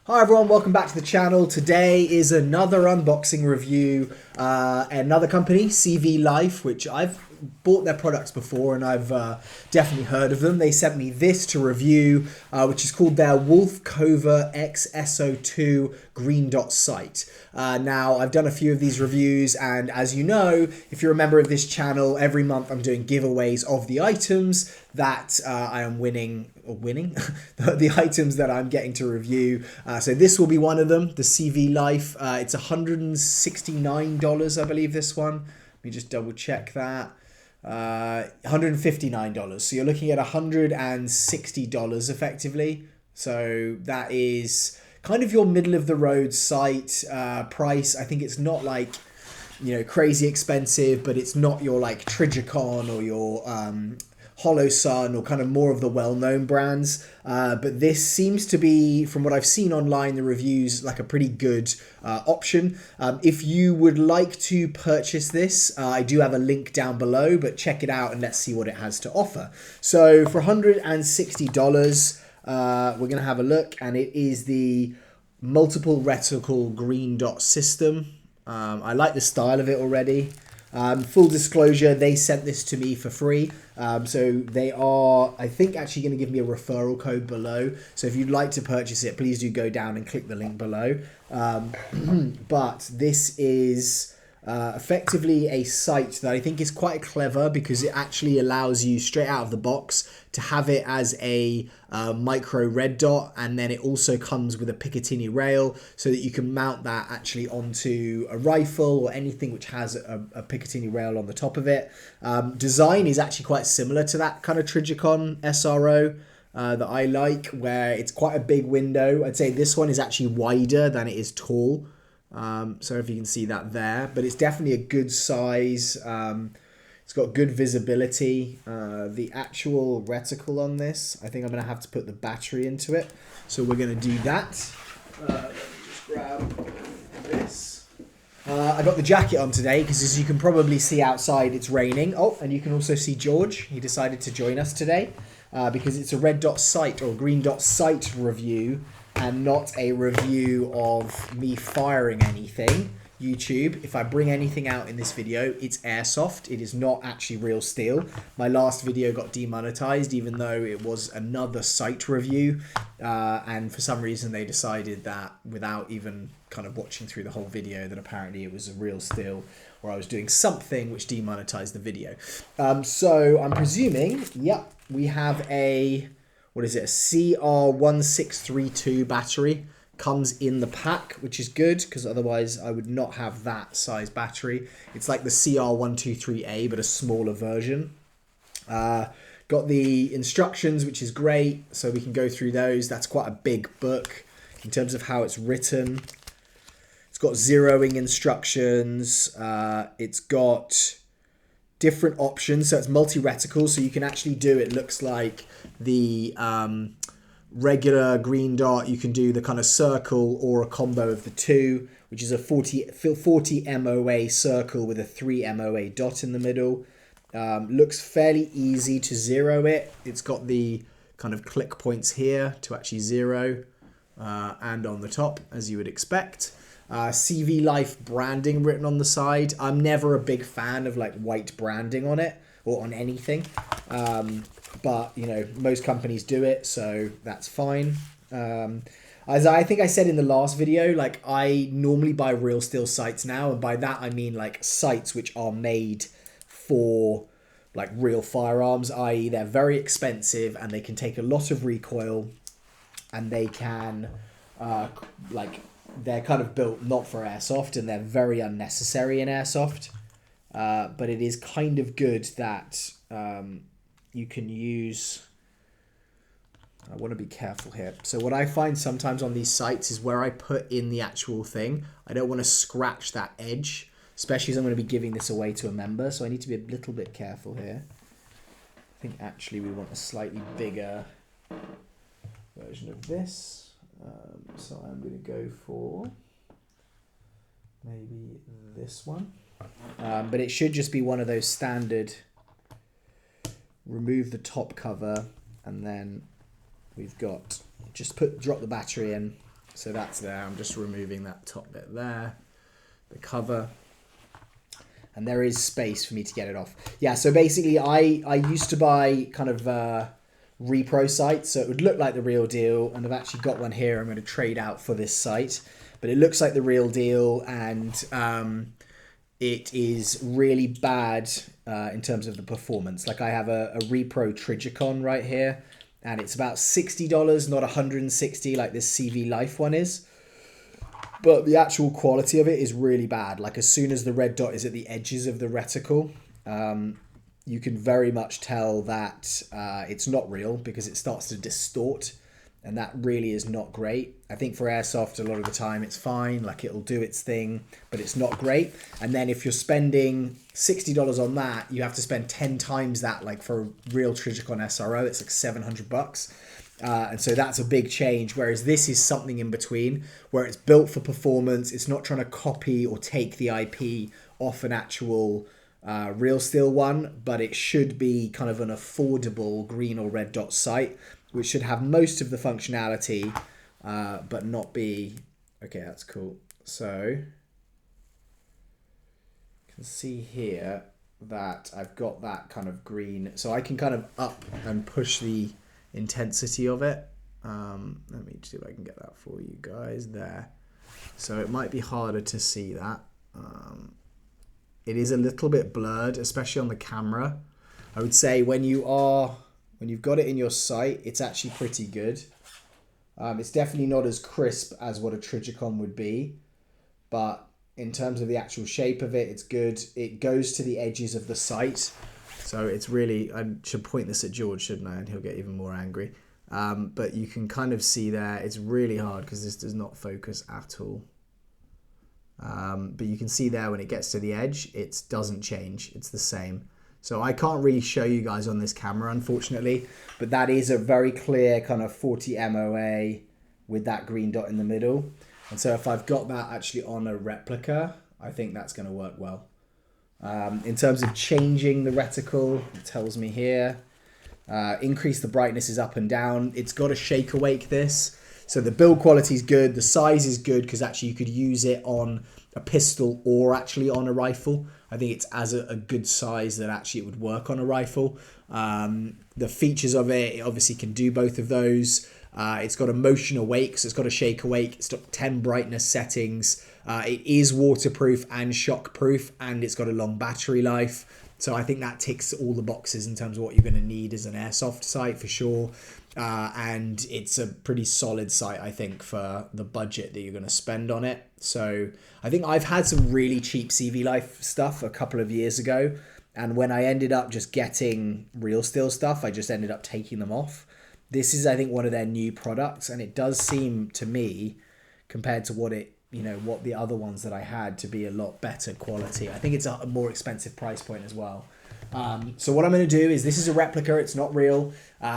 Hi everyone, welcome back to the channel. Today is another unboxing review, another company, CVLIFE, which I've bought their products before and I've definitely heard of them. They sent me this to review, which is called their WolfCovert X S02 green dot sight. Now, I've done a few of these reviews, and as you know, if you're a member of this channel, every month I'm doing giveaways of the items that I am winning, the items that I'm getting to review. So this will be one of them, the CVLIFE. It's $169, I believe, this one. Let me just double check that. $159. So you're looking at $160 effectively. So that is kind of your middle of the road site price. I think it's not like, you know, crazy expensive, but it's not your like Trigicon or your Hollow Sun or kind of more of the well-known brands. But this seems to be, from what I've seen online, the reviews, like a pretty good option. If you would like to purchase this, I do have a link down below, but check it out and let's see what it has to offer. So for $160, we're going to have a look, and it is the multiple reticle green dot system. I like the style of it already. Full disclosure, they sent this to me for free. So they are, I think, actually going to give me a referral code below. So if you'd like to purchase it, please do go down and click the link below. But this is effectively a sight that I think is quite clever, because it actually allows you straight out of the box to have it as a micro red dot, and then it also comes with a Picatinny rail so that you can mount that actually onto a rifle or anything which has a Picatinny rail on the top of it. Design is actually quite similar to that kind of Trigicon SRO that I like, where it's quite a big window. I'd say this one is actually wider than it is tall. So if you can see that there, but it's definitely a good size. It's got good visibility. The actual reticle on this, I think I'm going to have to put the battery into it. So we're going to do that. Let me just grab this. I got the jacket on today because, as you can probably see outside, it's raining. Oh, and you can also see George. He decided to join us today because it's a red dot sight or green dot sight review, and not a review of me firing anything. YouTube, if I bring anything out in this video, it's airsoft. It is not actually real steel. My last video got demonetized, even though it was another sight review. And for some reason, they decided that, without even kind of watching through the whole video, that apparently it was a real steel, or I was doing something which demonetized the video. So I'm presuming, yep, we have a... what is it? A CR1632 battery comes in the pack, which is good, because otherwise I would not have that size battery. It's like the CR123A, but a smaller version. Got the instructions, which is great, so we can go through those. That's quite a big book in terms of how it's written. It's got zeroing instructions. It's got different options, so it's multi-reticle, so you can actually do, it looks like the regular green dot. You can do the kind of circle or a combo of the two, which is a 40 MOA circle with a 3 MOA dot in the middle. Looks fairly easy to zero it. It's got the kind of click points here to actually zero, and on the top, as you would expect. CVLIFE branding written on the side. I'm never a big fan of like white branding on it or on anything, but you know, most companies do it, so that's fine. As I think I said in the last video, like, I normally buy real steel sights now, and by that I mean like sights which are made for like real firearms, i.e. they're very expensive and they can take a lot of recoil, and they can they're kind of built not for airsoft, and they're very unnecessary in airsoft. But it is kind of good that you can use... I want to be careful here. So what I find sometimes on these sites is where I put in the actual thing, I don't want to scratch that edge, especially as I'm going to be giving this away to a member. So I need to be a little bit careful here. I think actually we want a slightly bigger version of this. So I'm going to go for maybe this one. But it should just be one of those standard, remove the top cover, and then we've got, just drop the battery in, So that's there. I'm just removing that top bit there, the cover. And there is space for me to get it off. Yeah, so basically I used to buy kind of repro sites, so it would look like the real deal, and I've actually got one here I'm going to trade out for this site. But it looks like the real deal, and it is really bad in terms of the performance. Like I have a repro Trigicon right here, and it's about $60, not $160 like this CVLIFE one is. But the actual quality of it is really bad. Like as soon as the red dot is at the edges of the reticle, you can very much tell that it's not real because it starts to distort, and that really is not great. I think for airsoft a lot of the time it's fine, like it'll do its thing, but it's not great. And then if you're spending $60 on that, you have to spend 10 times that, like for a real Trigicon SRO, it's like $700. And so that's a big change, whereas this is something in between, where it's built for performance. It's not trying to copy or take the IP off an actual real steel one, but it should be kind of an affordable green or red dot sight, which should have most of the functionality, but not be... Okay, that's cool. So you can see here that I've got that kind of green, so I can kind of up and push the intensity of it. Let me see if I can get that for you guys there. So it might be harder to see that. It is a little bit blurred, especially on the camera. I would say when you've got it in your sight, it's actually pretty good. It's definitely not as crisp as what a Trigicon would be, but in terms of the actual shape of it, it's good. It goes to the edges of the sight. So it's really, I should point this at George, shouldn't I? And he'll get even more angry. But you can kind of see there, it's really hard because this does not focus at all. But you can see there when it gets to the edge, it doesn't change. It's the same. So I can't really show you guys on this camera, unfortunately. But that is a very clear kind of 40 MOA with that green dot in the middle. And so if I've got that actually on a replica, I think that's going to work well. In terms of changing the reticle, it tells me here, increase the brightness is up and down. It's got a shake awake this. So the build quality is good. The size is good because actually you could use it on a pistol or actually on a rifle. I think it's as a good size that actually it would work on a rifle. The features of it obviously can do both of those. It's got a motion awake, so it's got a shake awake. It's got 10 brightness settings. It is waterproof and shockproof, and it's got a long battery life. So I think that ticks all the boxes in terms of what you're going to need as an airsoft sight for sure. And it's a pretty solid sight, I think, for the budget that you're going to spend on it. So I think I've had some really cheap CVLIFE stuff a couple of years ago. And when I ended up just getting real steel stuff, I just ended up taking them off. This is, I think, one of their new products. And it does seem to me, compared to what what the other ones that I had, to be a lot better quality. I think it's a more expensive price point as well. So what I'm going to do is, this is a replica, it's not real.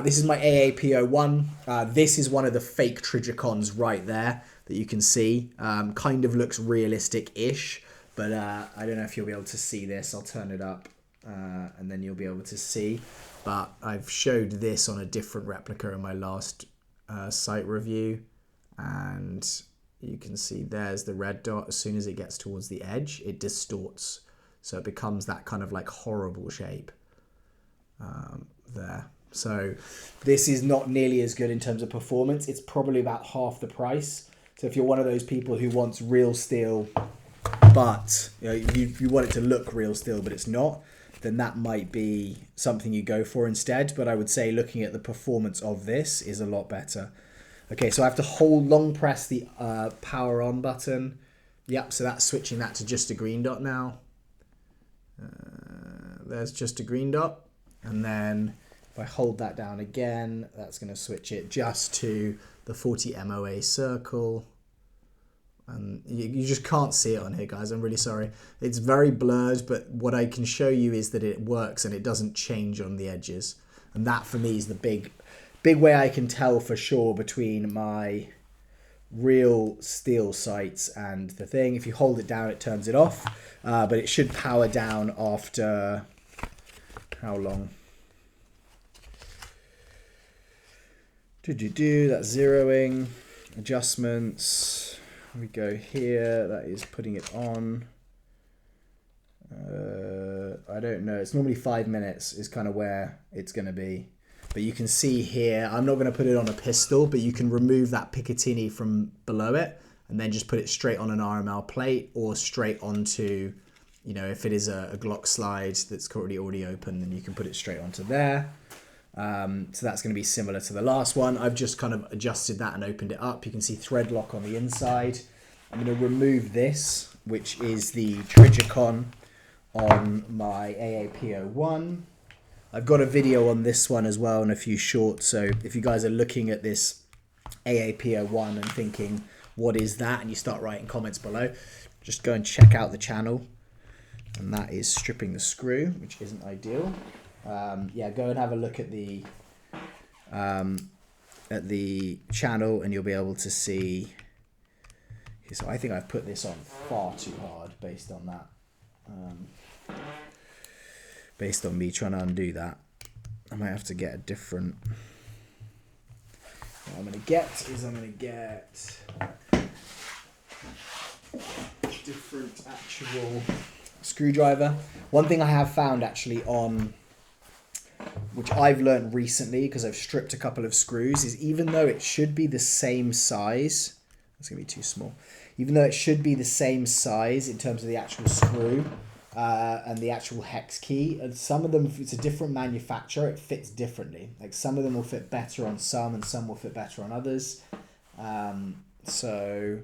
This is my AAP01. This is one of the fake Trigicons right there that you can see. Kind of looks realistic-ish, but I don't know if you'll be able to see this. I'll turn it up and then you'll be able to see. But I've showed this on a different replica in my last site review, and you can see there's the red dot. As soon as it gets towards the edge, it distorts. So it becomes that kind of like horrible shape there. So this is not nearly as good in terms of performance. It's probably about half the price. So if you're one of those people who wants real steel, but you want it to look real steel, but it's not, then that might be something you go for instead. But I would say looking at the performance of this is a lot better. Okay, so I have to long press the power on button. Yep, so that's switching that to just a green dot now. There's just a green dot. And then if I hold that down again, that's going to switch it just to the 40 MOA circle. And you just can't see it on here, guys. I'm really sorry. It's very blurred, but what I can show you is that it works and it doesn't change on the edges. And that for me is the big way I can tell for sure between my real steel sights and the thing. If you hold it down, it turns it off, but it should power down after how long? That's zeroing. adjustments. We go here. That is putting it on. I don't know. It's normally 5 minutes is kind of where it's going to be. But you can see here, I'm not going to put it on a pistol, but you can remove that Picatinny from below it and then just put it straight on an RML plate or straight onto, you know, if it is a Glock slide that's already open, then you can put it straight onto there. So that's going to be similar to the last one. I've just kind of adjusted that and opened it up. You can see thread lock on the inside. I'm going to remove this, which is the Trigicon on my AAP01. I've got a video on this one as well and a few shorts. So if you guys are looking at this AAP01 and thinking, what is that? And you start writing comments below, just go and check out the channel. And that is stripping the screw, which isn't ideal. Yeah, go and have a look at the channel and you'll be able to see. So I think I've put this on far too hard based on that. Based on me trying to undo that. I might have to get a different. What I'm going to get different actual screwdriver. One thing I have found actually on, which I've learned recently because I've stripped a couple of screws, is even though it should be the same size, it's going to be too small, even though it should be the same size in terms of the actual screw and the actual hex key, and some of them, if it's a different manufacturer, it fits differently. Like some of them will fit better on some and some will fit better on others. So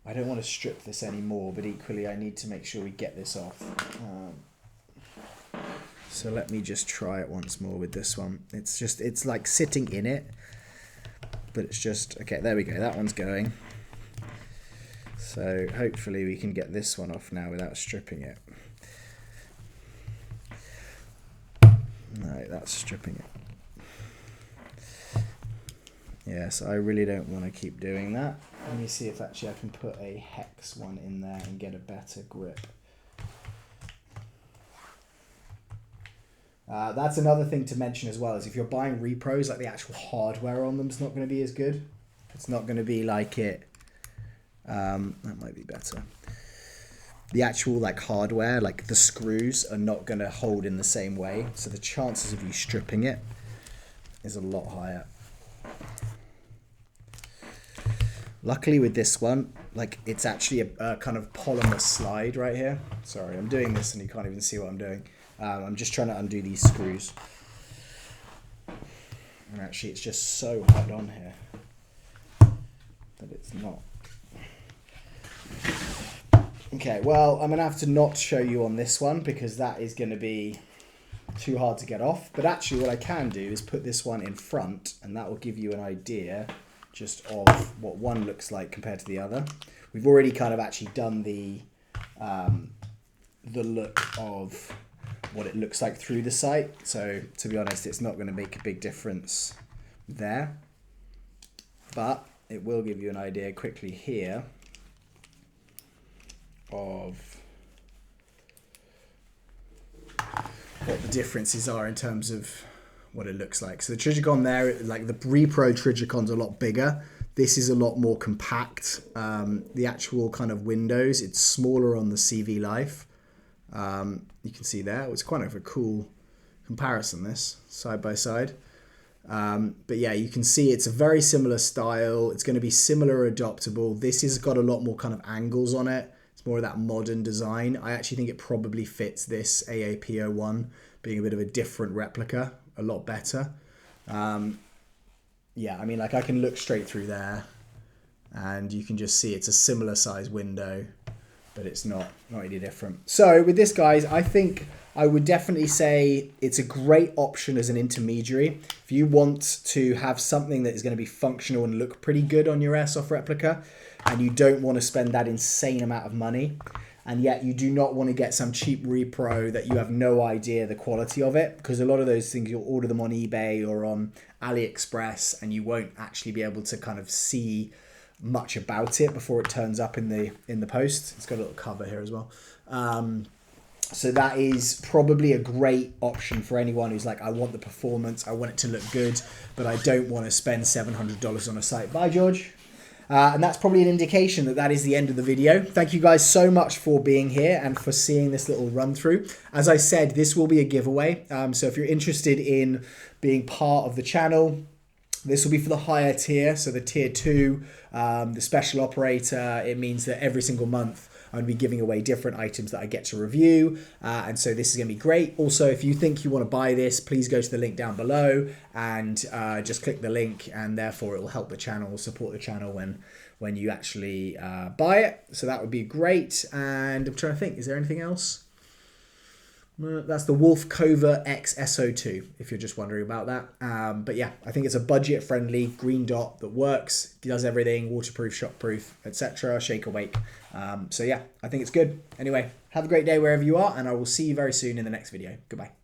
I don't want to strip this anymore, but equally I need to make sure we get this off. So let me just try it once more with this one. It's like sitting in it, but it's just, okay, there we go. That one's going. So hopefully we can get this one off now without stripping it. No, that's stripping it. Yes, I really don't want to keep doing that. Let me see if actually I can put a hex one in there and get a better grip. That's another thing to mention as well, is if you're buying repros, like the actual hardware on them is not going to be as good. It's not going to be like it. That might be better. The actual like hardware, like the screws, are not going to hold in the same way. So the chances of you stripping it is a lot higher. Luckily with this one, like it's actually a kind of polymer slide right here. Sorry, I'm doing this and you can't even see what I'm doing. I'm just trying to undo these screws. And actually it's just so hard on here that it's not. Okay, well, I'm going to have to not show you on this one because that is going to be too hard to get off. But actually what I can do is put this one in front and that will give you an idea just of what one looks like compared to the other. We've already kind of actually done the look of what it looks like through the sight. So to be honest, it's not going to make a big difference there. But it will give you an idea quickly here of what the differences are in terms of what it looks like. So the Trigicon there, like the Repro Trigicon's a lot bigger. This is a lot more compact. The actual kind of windows, it's smaller on the CVLIFE. You can see there, it's quite of a cool comparison, this side by side. But yeah, you can see it's a very similar style. It's going to be similar adoptable. This has got a lot more kind of angles on it. It's more of that modern design. I actually think it probably fits this AAP01 being a bit of a different replica a lot better. Yeah, I mean, like I can look straight through there and you can just see it's a similar size window, but it's not really different. So with this, guys, I think I would definitely say it's a great option as an intermediary. If you want to have something that is going to be functional and look pretty good on your airsoft replica, and you don't want to spend that insane amount of money, and yet you do not want to get some cheap repro that you have no idea the quality of it, because a lot of those things you'll order them on eBay or on AliExpress and you won't actually be able to kind of see much about it before it turns up in the post. It's got a little cover here as well. So that is probably a great option for anyone who's like, I want the performance, I want it to look good, but I don't want to spend $700 on a site. Bye, George. And that's probably an indication that that is the end of the video. Thank you guys so much for being here and for seeing this little run through. As I said, this will be a giveaway. So if you're interested in being part of the channel, this will be for the higher tier, so the tier 2, the special operator. It means that every single month I'm going to be giving away different items that I get to review. And so this is going to be great. Also, if you think you want to buy this, please go to the link down below and just click the link, and therefore it will help the channel, support the channel when you actually buy it. So that would be great. And I'm trying to think, is there anything else? That's the WolfCovert X S02, if you're just wondering about that. But yeah, I think it's a budget-friendly green dot that works, does everything, waterproof, shockproof, etc., shake or wake. So yeah, I think it's good. Anyway, have a great day wherever you are, and I will see you very soon in the next video. Goodbye.